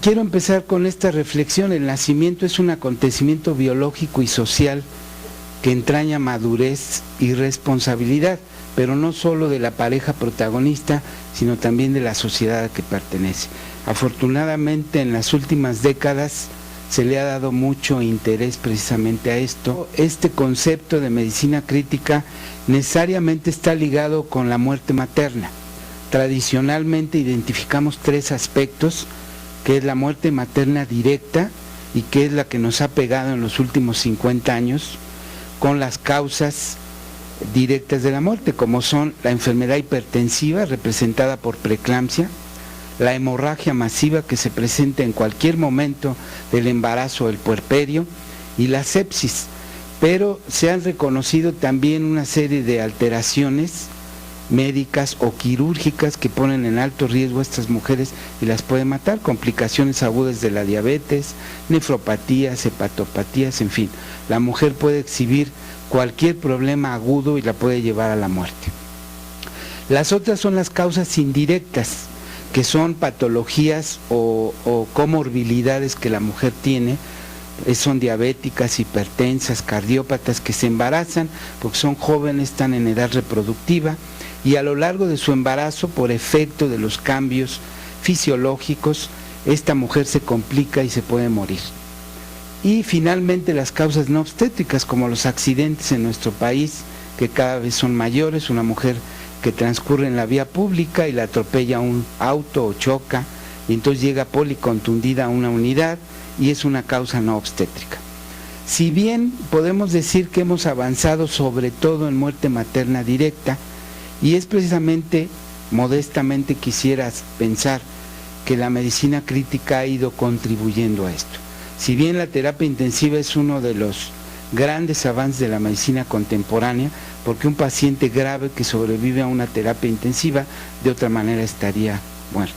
Quiero empezar con esta reflexión. El nacimiento es un acontecimiento biológico y social que entraña madurez y responsabilidad, pero no solo de la pareja protagonista, sino también de la sociedad a que pertenece. Afortunadamente, en las últimas décadas se le ha dado mucho interés precisamente a esto. Este concepto de medicina crítica necesariamente está ligado con la muerte materna. Tradicionalmente identificamos tres aspectos, que es la muerte materna directa y que es la que nos ha pegado en los últimos 50 años con las causas directas de la muerte, como son la enfermedad hipertensiva representada por preeclampsia, la hemorragia masiva que se presenta en cualquier momento del embarazo o el puerperio y la sepsis. Pero se han reconocido también una serie de alteraciones médicas o quirúrgicas que ponen en alto riesgo a estas mujeres y las pueden matar, complicaciones agudas de la diabetes, nefropatías, hepatopatías, en fin. La mujer puede exhibir cualquier problema agudo y la puede llevar a la muerte. Las otras son las causas indirectas, que son patologías o comorbilidades que la mujer tiene, son diabéticas, hipertensas, cardiópatas, que se embarazan porque son jóvenes, están en edad reproductiva, y a lo largo de su embarazo, por efecto de los cambios fisiológicos, esta mujer se complica y se puede morir. Y finalmente las causas no obstétricas, como los accidentes en nuestro país, que cada vez son mayores, una mujer que transcurre en la vía pública y la atropella un auto o choca, y entonces llega policontundida a una unidad, y es una causa no obstétrica. Si bien podemos decir que hemos avanzado sobre todo en muerte materna directa, y es precisamente, modestamente quisieras pensar que la medicina crítica ha ido contribuyendo a esto. Si bien la terapia intensiva es uno de los grandes avances de la medicina contemporánea, porque un paciente grave que sobrevive a una terapia intensiva, de otra manera estaría muerto.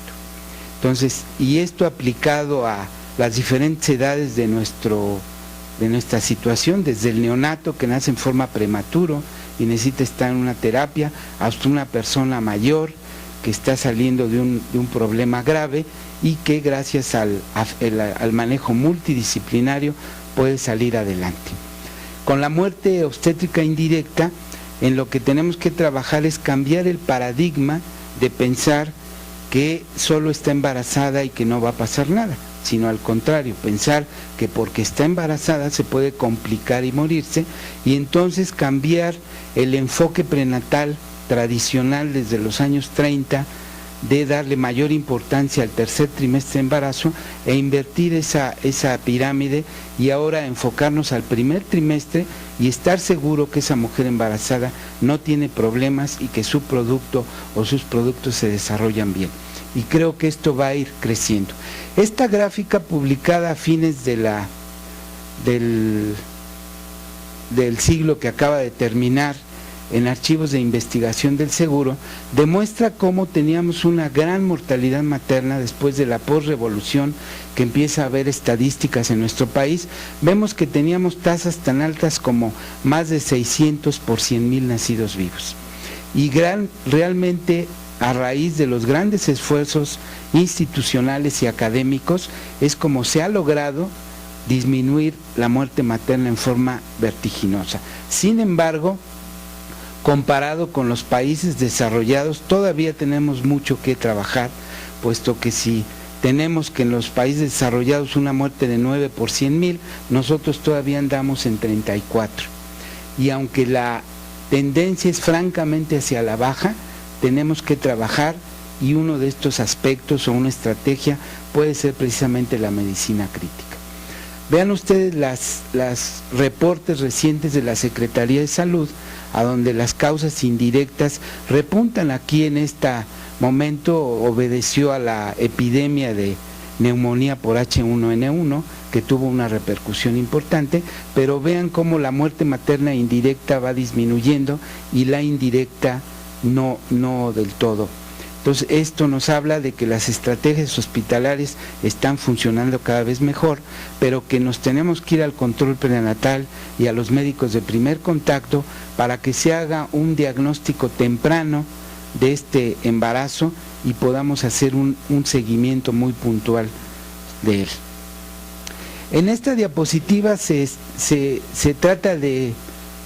Entonces, y esto aplicado a las diferentes edades de nuestra situación, desde el neonato que nace en forma prematuro y necesita estar en una terapia, hasta una persona mayor que está saliendo de un problema grave y que gracias al manejo multidisciplinario puede salir adelante. Con la muerte obstétrica indirecta, en lo que tenemos que trabajar es cambiar el paradigma de pensar que solo está embarazada y que no va a pasar nada, sino al contrario, pensar que porque está embarazada se puede complicar y morirse, y entonces cambiar el enfoque prenatal tradicional desde los años 30 de darle mayor importancia al tercer trimestre de embarazo e invertir esa pirámide y ahora enfocarnos al primer trimestre y estar seguro que esa mujer embarazada no tiene problemas y que su producto o sus productos se desarrollan bien. Y creo que esto va a ir creciendo. Esta gráfica publicada a fines del siglo que acaba de terminar en archivos de investigación del Seguro, demuestra cómo teníamos una gran mortalidad materna después de la posrevolución, que empieza a haber estadísticas en nuestro país. Vemos que teníamos tasas tan altas como más de 600 por 100,000 nacidos vivos. Y realmente a raíz de los grandes esfuerzos institucionales y académicos es como se ha logrado disminuir la muerte materna en forma vertiginosa. Sin embargo, comparado con los países desarrollados, todavía tenemos mucho que trabajar, puesto que si tenemos que en los países desarrollados una muerte de 9 por 100,000, nosotros todavía andamos en 34. Y aunque la tendencia es francamente hacia la baja, tenemos que trabajar, y uno de estos aspectos o una estrategia puede ser precisamente la medicina crítica. Vean ustedes las reportes recientes de la Secretaría de Salud, a donde las causas indirectas repuntan. Aquí en este momento obedeció a la epidemia de neumonía por H1N1, que tuvo una repercusión importante, pero vean cómo la muerte materna indirecta va disminuyendo y la indirecta no del todo. Entonces esto nos habla de que las estrategias hospitalarias están funcionando cada vez mejor, pero que nos tenemos que ir al control prenatal y a los médicos de primer contacto para que se haga un diagnóstico temprano de este embarazo y podamos hacer un seguimiento muy puntual. de él. En esta diapositiva se trata de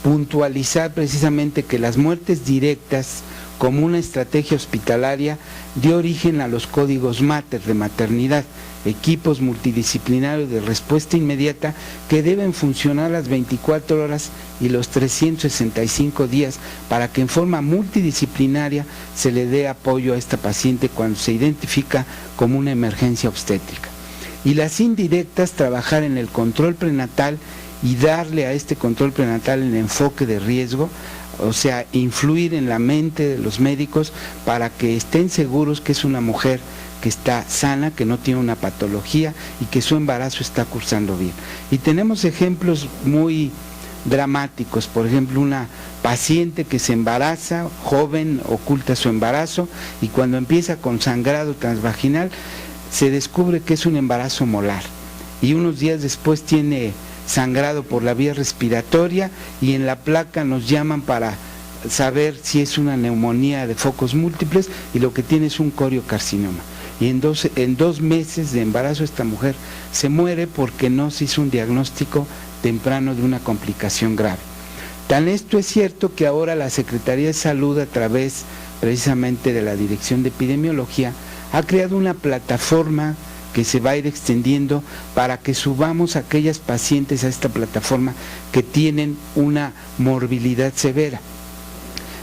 puntualizar precisamente que las muertes directas como una estrategia hospitalaria dio origen a los códigos Mater de maternidad, equipos multidisciplinarios de respuesta inmediata que deben funcionar las 24 horas y los 365 días para que en forma multidisciplinaria se le dé apoyo a esta paciente cuando se identifica como una emergencia obstétrica. Y las indirectas, trabajar en el control prenatal y darle a este control prenatal el enfoque de riesgo, o sea, influir en la mente de los médicos para que estén seguros que es una mujer que está sana, que no tiene una patología y que su embarazo está cursando bien. Y tenemos ejemplos muy dramáticos, por ejemplo, una paciente que se embaraza, joven, oculta su embarazo y cuando empieza con sangrado transvaginal se descubre que es un embarazo molar y unos días después tiene sangrado por la vía respiratoria y en la placa nos llaman para saber si es una neumonía de focos múltiples y lo que tiene es un coriocarcinoma. Y en dos meses de embarazo esta mujer se muere porque no se hizo un diagnóstico temprano de una complicación grave. Tan esto es cierto que ahora la Secretaría de Salud, a través precisamente de la Dirección de Epidemiología, ha creado una plataforma que se va a ir extendiendo para que subamos a aquellas pacientes a esta plataforma que tienen una morbilidad severa.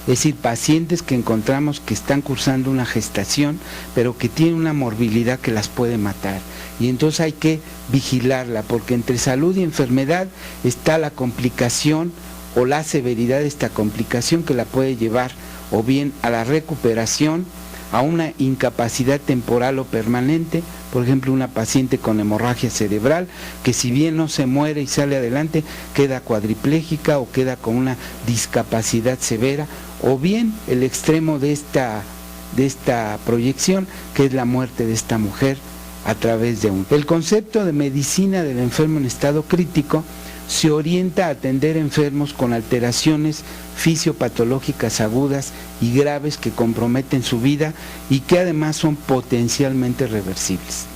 Es decir, pacientes que encontramos que están cursando una gestación, pero que tienen una morbilidad que las puede matar. Y entonces hay que vigilarla, porque entre salud y enfermedad está la complicación o la severidad de esta complicación que la puede llevar o bien a la recuperación, a una incapacidad temporal o permanente, por ejemplo una paciente con hemorragia cerebral que si bien no se muere y sale adelante, queda cuadriplégica o queda con una discapacidad severa, o bien el extremo de esta proyección, que es la muerte de esta mujer a través de El concepto de medicina del enfermo en estado crítico se orienta a atender enfermos con alteraciones fisiopatológicas agudas y graves que comprometen su vida y que además son potencialmente reversibles.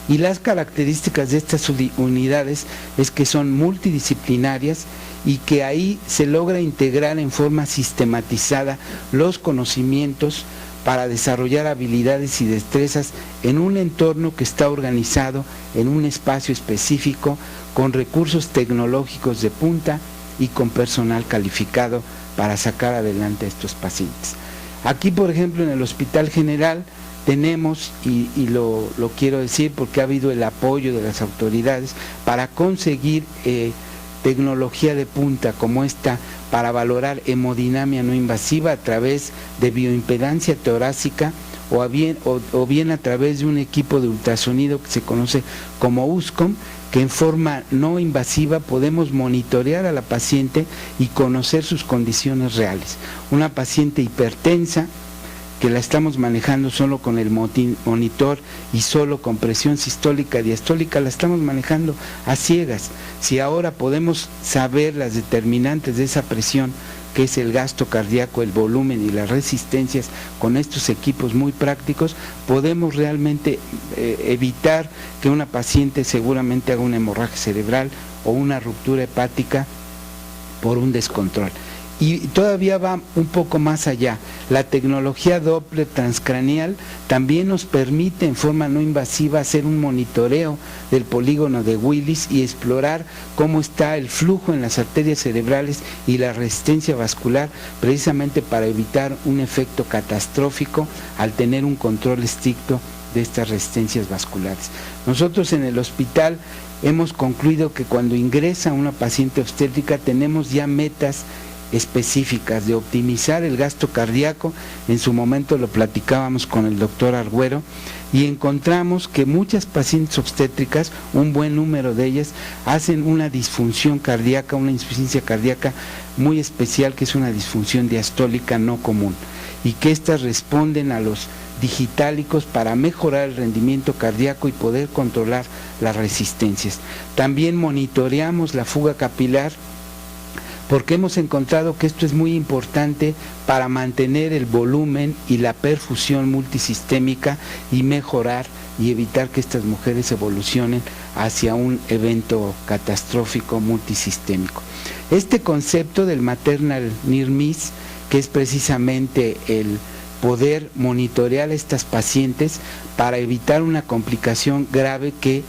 Y las características de estas unidades es que son multidisciplinarias y que ahí se logra integrar en forma sistematizada los conocimientos para desarrollar habilidades y destrezas en un entorno que está organizado en un espacio específico con recursos tecnológicos de punta y con personal calificado para sacar adelante a estos pacientes. Aquí, por ejemplo, en el Hospital General tenemos, y lo quiero decir porque ha habido el apoyo de las autoridades para conseguir tecnología de punta como esta para valorar hemodinamia no invasiva a través de bioimpedancia torácica o bien a través de un equipo de ultrasonido que se conoce como USCOM, que en forma no invasiva podemos monitorear a la paciente y conocer sus condiciones reales. Una paciente hipertensa que la estamos manejando solo con el monitor y solo con presión sistólica y diastólica, la estamos manejando a ciegas. Si ahora podemos saber las determinantes de esa presión, que es el gasto cardíaco, el volumen y las resistencias, con estos equipos muy prácticos, podemos realmente evitar que una paciente seguramente haga una hemorragia cerebral o una ruptura hepática por un descontrol. Y todavía va un poco más allá. La tecnología Doppler transcraneal también nos permite en forma no invasiva hacer un monitoreo del polígono de Willis y explorar cómo está el flujo en las arterias cerebrales y la resistencia vascular, precisamente para evitar un efecto catastrófico al tener un control estricto de estas resistencias vasculares. Nosotros en el hospital hemos concluido que cuando ingresa una paciente obstétrica tenemos ya metas específicas de optimizar el gasto cardíaco. En su momento lo platicábamos con el doctor Argüero y encontramos que muchas pacientes obstétricas, un buen número de ellas, hacen una disfunción cardíaca, una insuficiencia cardíaca muy especial, que es una disfunción diastólica no común, y que estas responden a los digitálicos para mejorar el rendimiento cardíaco y poder controlar las resistencias. También monitoreamos la fuga capilar porque hemos encontrado que esto es muy importante para mantener el volumen y la perfusión multisistémica y mejorar y evitar que estas mujeres evolucionen hacia un evento catastrófico multisistémico. Este concepto del maternal near miss, que es precisamente el poder monitorear a estas pacientes para evitar una complicación grave que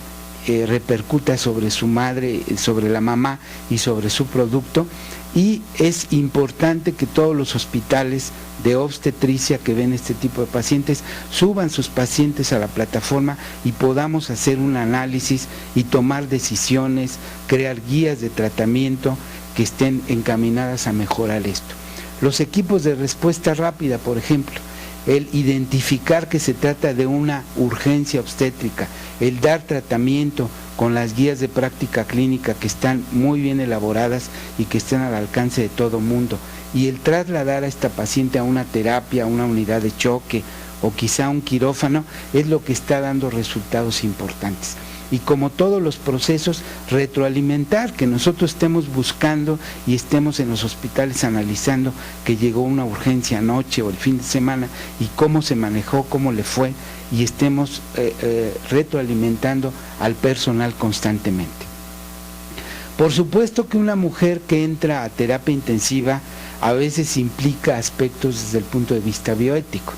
repercuta sobre su madre, sobre la mamá y sobre su producto, y es importante que todos los hospitales de obstetricia que ven este tipo de pacientes suban sus pacientes a la plataforma y podamos hacer un análisis y tomar decisiones, crear guías de tratamiento que estén encaminadas a mejorar esto. Los equipos de respuesta rápida, por ejemplo, el identificar que se trata de una urgencia obstétrica, el dar tratamiento con las guías de práctica clínica que están muy bien elaboradas y que están al alcance de todo mundo, y el trasladar a esta paciente a una terapia, a una unidad de choque o quizá un quirófano, es lo que está dando resultados importantes. Y como todos los procesos, retroalimentar, que nosotros estemos buscando y estemos en los hospitales analizando que llegó una urgencia anoche o el fin de semana y cómo se manejó, cómo le fue, y estemos retroalimentando al personal constantemente. Por supuesto que una mujer que entra a terapia intensiva a veces implica aspectos desde el punto de vista bioético.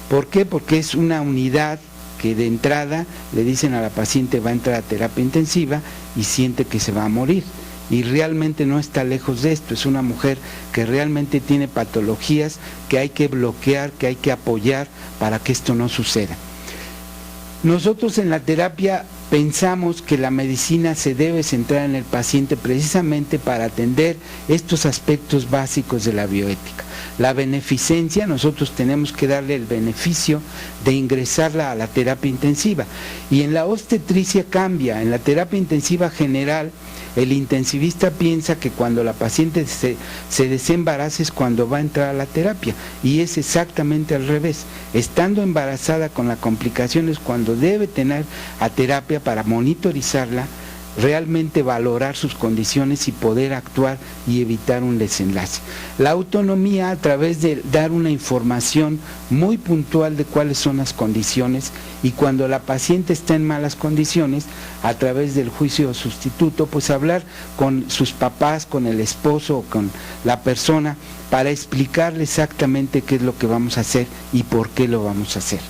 ¿Por qué? Porque es una unidad que de entrada le dicen a la paciente va a entrar a terapia intensiva y siente que se va a morir. Y realmente no está lejos de esto, es una mujer que realmente tiene patologías que hay que bloquear, que hay que apoyar para que esto no suceda. Nosotros en la terapia pensamos que la medicina se debe centrar en el paciente precisamente para atender estos aspectos básicos de la bioética. La beneficencia, nosotros tenemos que darle el beneficio de ingresarla a la terapia intensiva. Y en la obstetricia cambia, en la terapia intensiva general, el intensivista piensa que cuando la paciente se desembaraza es cuando va a entrar a la terapia, y es exactamente al revés. Estando embarazada con la complicación es cuando debe tener a terapia para monitorizarla, realmente valorar sus condiciones y poder actuar y evitar un desenlace. La autonomía a través de dar una información muy puntual de cuáles son las condiciones, y cuando la paciente está en malas condiciones, a través del juicio sustituto, pues hablar con sus papás, con el esposo o con la persona para explicarle exactamente qué es lo que vamos a hacer y por qué lo vamos a hacer.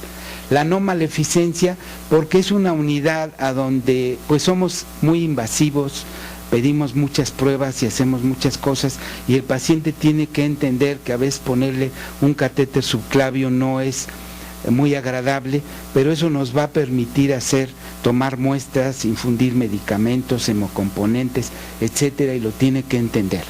La no maleficencia, porque es una unidad a donde pues somos muy invasivos, pedimos muchas pruebas y hacemos muchas cosas, y el paciente tiene que entender que a veces ponerle un catéter subclavio no es muy agradable, pero eso nos va a permitir tomar muestras, infundir medicamentos, hemocomponentes, etcétera, y lo tiene que entender.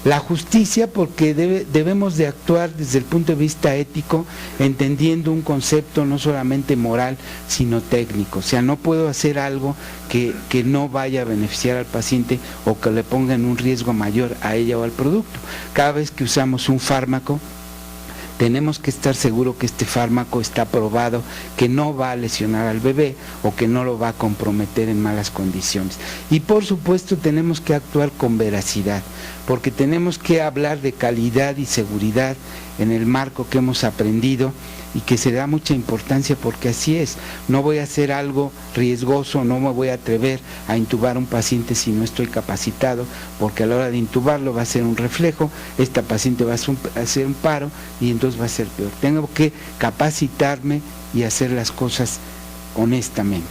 La justicia, porque debemos de actuar desde el punto de vista ético, entendiendo un concepto no solamente moral, sino técnico. O sea, no puedo hacer algo que no vaya a beneficiar al paciente o que le ponga en un riesgo mayor a ella o al producto. Cada vez que usamos un fármaco, tenemos que estar seguros que este fármaco está probado, que no va a lesionar al bebé o que no lo va a comprometer en malas condiciones. Y por supuesto tenemos que actuar con veracidad, porque tenemos que hablar de calidad y seguridad en el marco que hemos aprendido y que se da mucha importancia, porque así es. No voy a hacer algo riesgoso, no me voy a atrever a intubar a un paciente si no estoy capacitado, porque a la hora de intubarlo va a ser un reflejo, esta paciente va a hacer un paro y entonces va a ser peor. Tengo que capacitarme y hacer las cosas honestamente.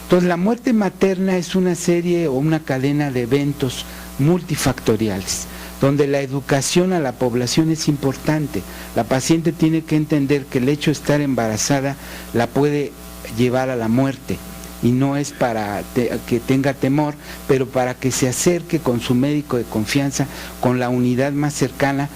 Entonces la muerte materna es una serie o una cadena de eventos multifactoriales, donde la educación a la población es importante. La paciente tiene que entender que el hecho de estar embarazada la puede llevar a la muerte, y no es para que tenga temor, pero para que se acerque con su médico de confianza, con la unidad más cercana,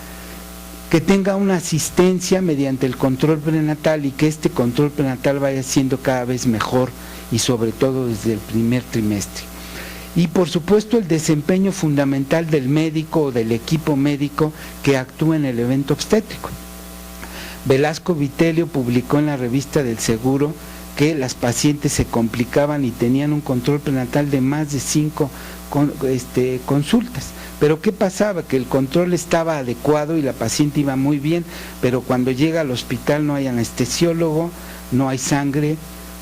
que tenga una asistencia mediante el control prenatal, y que este control prenatal vaya siendo cada vez mejor, y sobre todo desde el primer trimestre. Y por supuesto el desempeño fundamental del médico o del equipo médico que actúa en el evento obstétrico. Velasco Vitelio publicó en la revista del Seguro que las pacientes se complicaban y tenían un control prenatal de más de 5 consultas. Pero ¿qué pasaba? Que el control estaba adecuado y la paciente iba muy bien, pero cuando llega al hospital no hay anestesiólogo, no hay sangre,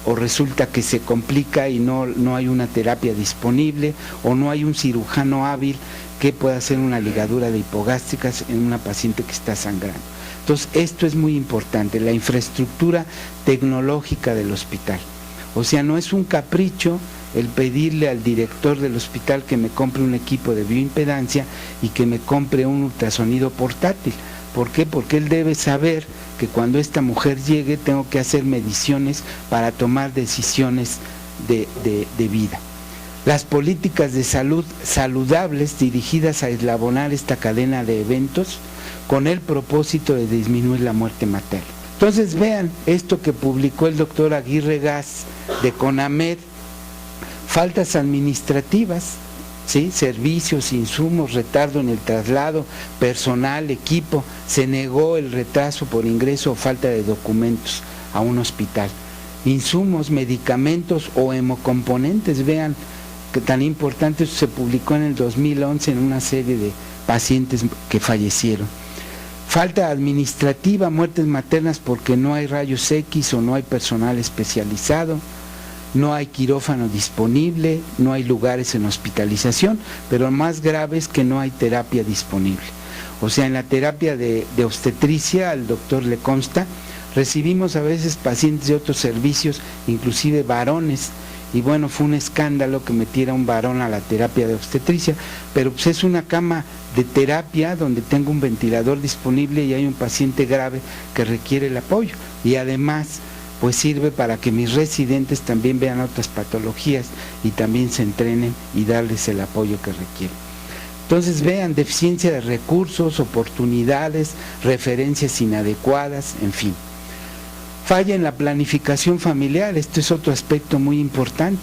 o resulta que se complica y no hay una terapia disponible, o no hay un cirujano hábil que pueda hacer una ligadura de hipogástricas en una paciente que está sangrando. Entonces, esto es muy importante, la infraestructura tecnológica del hospital. O sea, no es un capricho el pedirle al director del hospital que me compre un equipo de bioimpedancia y que me compre un ultrasonido portátil. ¿Por qué? Porque él debe saber que cuando esta mujer llegue tengo que hacer mediciones para tomar decisiones de vida. Las políticas de salud saludables dirigidas a eslabonar esta cadena de eventos con el propósito de disminuir la muerte materna. Entonces vean esto que publicó el doctor Aguirre Gas de CONAMED: faltas administrativas, ¿sí? Servicios, insumos, retardo en el traslado, personal, equipo, se negó el retraso por ingreso o falta de documentos a un hospital. Insumos, medicamentos o hemocomponentes, vean que tan importante, eso se publicó en el 2011 en una serie de pacientes que fallecieron. Falta administrativa, muertes maternas porque no hay rayos X o no hay personal especializado, no hay quirófano disponible, no hay lugares en hospitalización, pero más grave es que no hay terapia disponible. O sea, en la terapia de obstetricia, al doctor le consta, recibimos a veces pacientes de otros servicios, inclusive varones, y bueno, fue un escándalo que metiera un varón a la terapia de obstetricia, pero pues es una cama de terapia donde tengo un ventilador disponible y hay un paciente grave que requiere el apoyo, y además pues sirve para que mis residentes también vean otras patologías y también se entrenen y darles el apoyo que requieren. Entonces vean, deficiencia de recursos, oportunidades, referencias inadecuadas, en fin. Falla en la planificación familiar, esto es otro aspecto muy importante.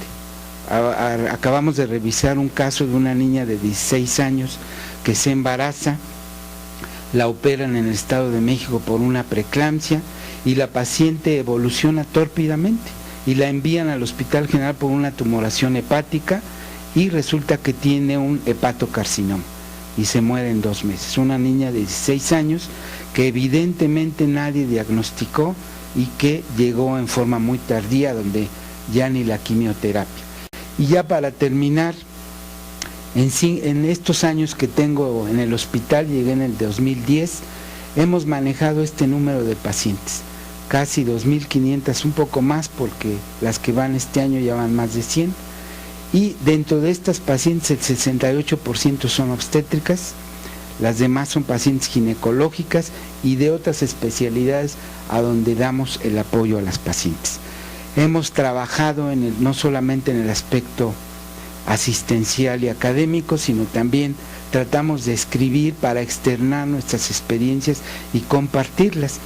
Acabamos de revisar un caso de una niña de 16 años que se embaraza, la operan en el Estado de México por una preeclampsia y la paciente evoluciona tórpidamente y la envían al Hospital General por una tumoración hepática y resulta que tiene un hepatocarcinoma y se muere en 2 meses. Una niña de 16 años que evidentemente nadie diagnosticó y que llegó en forma muy tardía, donde ya ni la quimioterapia. Y ya para terminar, en estos años que tengo en el hospital, llegué en el 2010, hemos manejado este número de pacientes, casi 2.500, un poco más porque las que van este año ya van más de 100, y dentro de estas pacientes el 68% son obstétricas, las demás son pacientes ginecológicas y de otras especialidades a donde damos el apoyo a las pacientes. Hemos trabajado no solamente en el aspecto asistencial y académico, sino también tratamos de escribir para externar nuestras experiencias y compartirlas.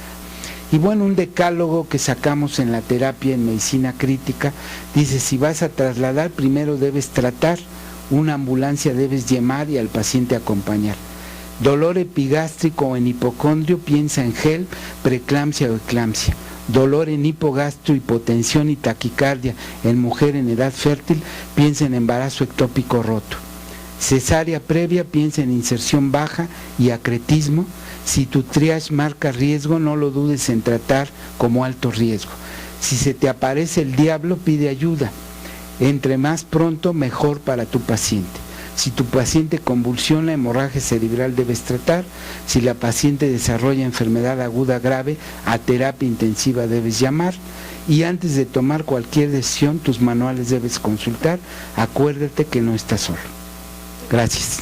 Y bueno, un decálogo que sacamos en la terapia en medicina crítica dice: si vas a trasladar, primero debes tratar, una ambulancia debes llamar y al paciente acompañar. Dolor epigástrico o en hipocondrio, piensa en gel, preeclampsia o eclampsia. Dolor en hipogastro, hipotensión y taquicardia en mujer en edad fértil, piensa en embarazo ectópico roto. Cesárea previa, piensa en inserción baja y acretismo. Si tu triage marca riesgo, no lo dudes en tratar como alto riesgo. Si se te aparece el diablo, pide ayuda. Entre más pronto, mejor para tu paciente. Si tu paciente convulsiona, hemorragia cerebral, debes tratar. Si la paciente desarrolla enfermedad aguda grave, a terapia intensiva debes llamar. Y antes de tomar cualquier decisión, tus manuales debes consultar. Acuérdate que no estás solo. Gracias.